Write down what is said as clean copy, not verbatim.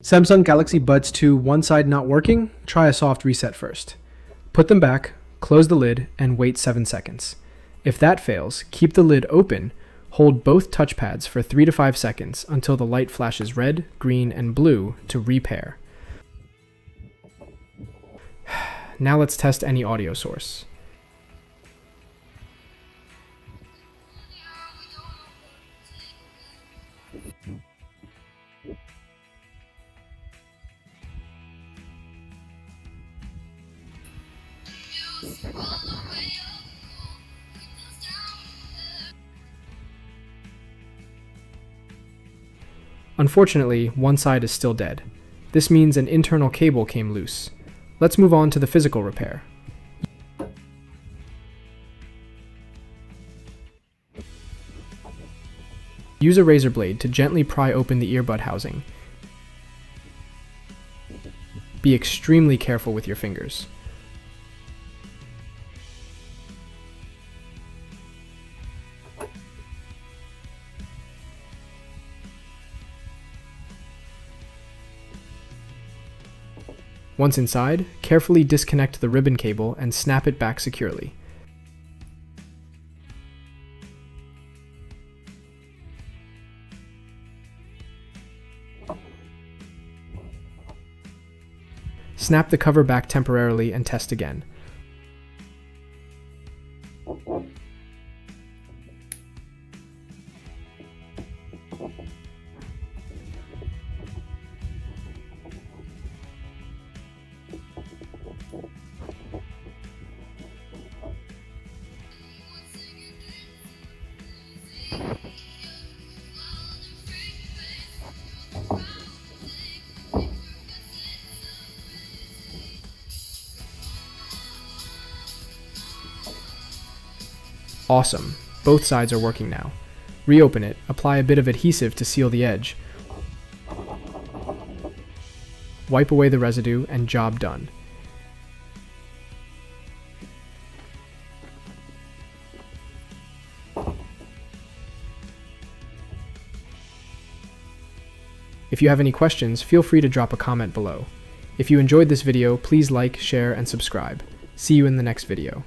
Samsung Galaxy Buds 2, one side not working? Try a soft reset first. Put them back, close the lid, and wait 7 seconds. If that fails, keep the lid open, hold both touchpads for 3 to 5 seconds until the light flashes red, green, and blue to repair. Now let's test any audio source. Unfortunately, one side is still dead. This means an internal cable came loose. Let's move on to the physical repair. Use a razor blade to gently pry open the earbud housing. Be extremely careful with your fingers. Once inside, carefully disconnect the ribbon cable and snap it back securely. Snap the cover back temporarily and test again. Awesome, both sides are working now. Reopen it, apply a bit of adhesive to seal the edge. Wipe away the residue and job done. If you have any questions, feel free to drop a comment below. If you enjoyed this video, please like, share, and subscribe. See you in the next video.